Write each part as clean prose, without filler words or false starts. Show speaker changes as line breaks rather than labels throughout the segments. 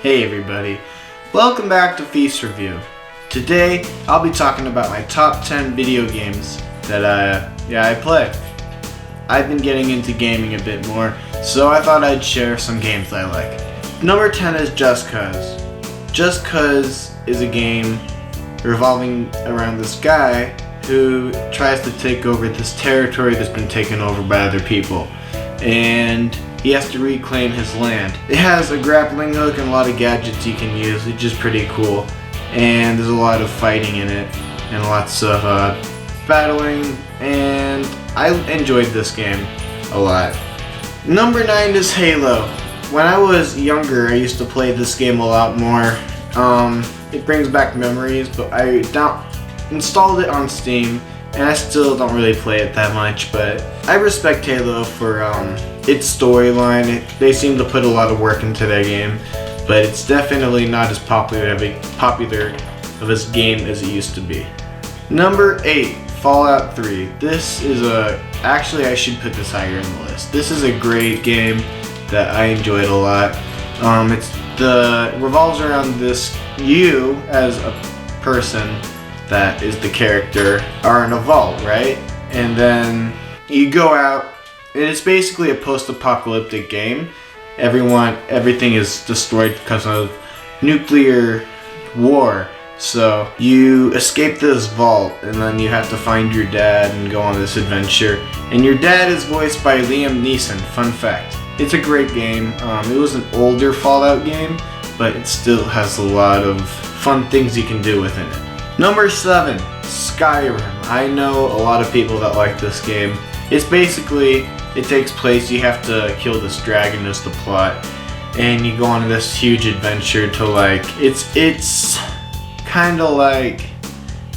Hey everybody, welcome back to Feece Review. Today I'll be talking about my top 10 video games that I play. I've been getting into gaming a bit more, so I thought I'd share some games I like. Number 10 is Just Cause. Just Cause is a game revolving around this guy who tries to take over this territory that's been taken over by other people, and he has to reclaim his land. It has a grappling hook and a lot of gadgets you can use, which is pretty cool. And there's a lot of fighting in it and lots of battling, and I enjoyed this game a lot. Number 9 is Halo. When I was younger, I used to play this game a lot more. It brings back memories, but I installed it on Steam, and I still don't really play it that much, but I respect Halo for its storyline. They seem to put a lot of work into their game, but it's definitely not as popular of a game as it used to be. Number 8, Fallout 3. This is actually I should put this higher in the list. This is a great game that I enjoyed a lot. It revolves around this, you as a person that is the character are in a vault, right? And then you go out, and it's basically a post-apocalyptic game. Everything is destroyed because of nuclear war. So you escape this vault, and then you have to find your dad and go on this adventure. And your dad is voiced by Liam Neeson, fun fact. It's a great game. It was an older Fallout game, but it still has a lot of fun things you can do within it. Number 7, Skyrim. I know a lot of people that like this game. It's basically, it takes place, you have to kill this dragon is the plot, and you go on this huge adventure to it's kind of like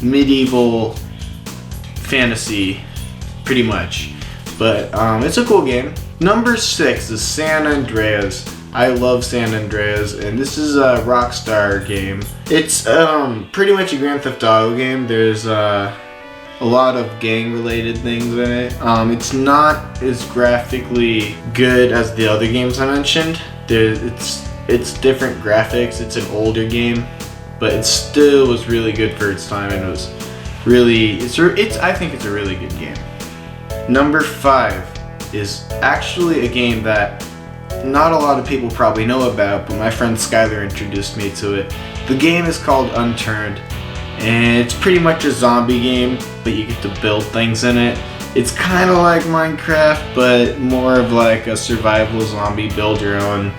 medieval fantasy, pretty much, but it's a cool game. Number 6 is San Andreas. I love San Andreas, and this is a Rockstar game. It's pretty much a Grand Theft Auto game. There's a lot of gang-related things in it. It's not as graphically good as the other games I mentioned. It's different graphics. It's an older game, but it still was really good for its time, and it was really I think it's a really good game. Number 5 is actually a game that not a lot of people probably know about, but my friend Skylar introduced me to it. The game is called Unturned, and it's pretty much a zombie game, but you get to build things in it. It's kind of like Minecraft, but more of like a survival zombie, build your own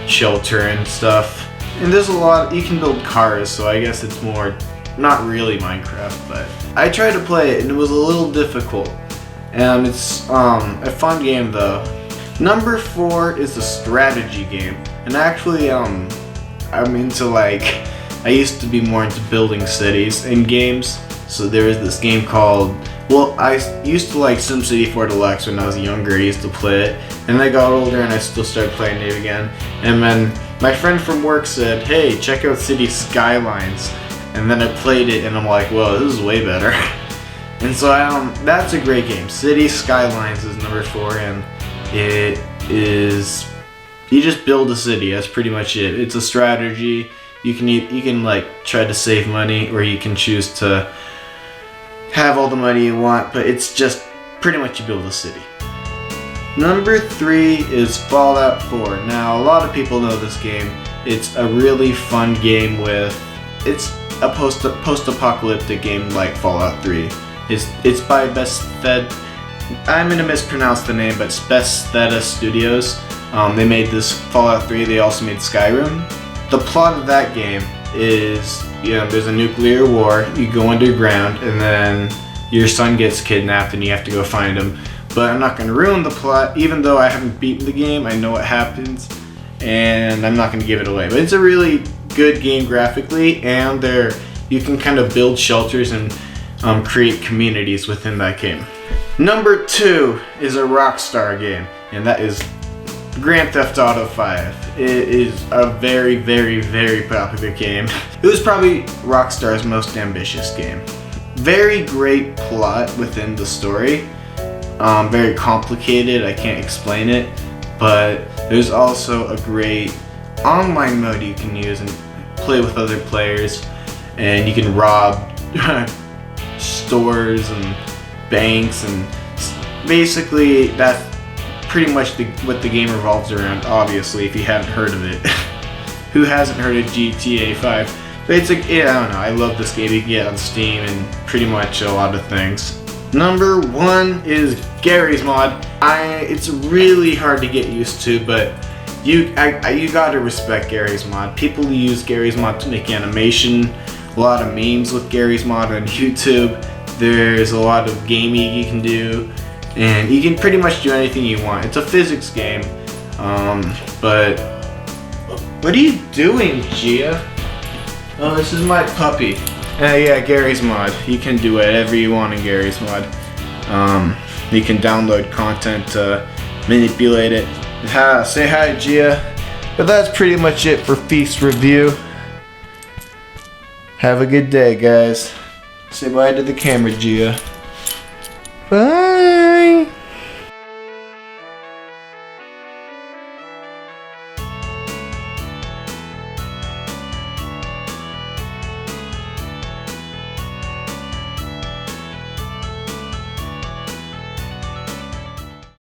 shelter and stuff. And there's a lot, you can build cars, so I guess it's more, not really Minecraft, but I tried to play it and it was a little difficult. And it's a fun game though. Number 4 is a strategy game, and actually I'm into I used to be more into building cities in games. So there is this game called, I used to like SimCity 4 Deluxe when I was younger. I used to play it, and I got older and I still started playing it again. And then my friend from work said, hey, check out City Skylines. And then I played it and I'm like, whoa, this is way better. And so that's a great game. City Skylines is number 4, and it is, you just build a city. That's pretty much it. It's a strategy. You can try to save money, or you can choose to have all the money you want, but it's just pretty much you build a city. Number 3 is Fallout 4. Now a lot of people know this game. It's a really fun game it's a post-apocalyptic game like Fallout 3. It's by I'm gonna mispronounce the name, but it's Bethesda Studios. They made this Fallout 3. They also made Skyrim. The plot of that game is, there's a nuclear war. You go underground, and then your son gets kidnapped, and you have to go find him. But I'm not gonna ruin the plot, even though I haven't beaten the game. I know what happens, and I'm not gonna give it away. But it's a really good game graphically, and you can kind of build shelters and create communities within that game. Number 2 is a Rockstar game, and that is Grand Theft Auto 5. It is a very, very, very popular game. It was probably Rockstar's most ambitious game. Very great plot within the story. Very complicated, I can't explain it, but there's also a great online mode you can use and play with other players, and you can rob stores and banks, and basically that's pretty much what the game revolves around, obviously, if you haven't heard of it. Who hasn't heard of GTA 5? But it's like, yeah, I don't know, I love this game. You can get it on Steam and pretty much a lot of things. Number 1 is Garry's Mod. It's really hard to get used to, but you gotta respect Garry's Mod. People use Garry's Mod to make animation, a lot of memes with Garry's Mod on YouTube. There's a lot of gaming you can do, and you can pretty much do anything you want. It's a physics game, but what are you doing, Gia? Oh, this is my puppy. Yeah, Garry's Mod. You can do whatever you want in Garry's Mod. You can download content to manipulate it. Say hi, Gia. But that's pretty much it for Feece Review. Have a good day, guys. Say bye to the camera, Gia. Bye.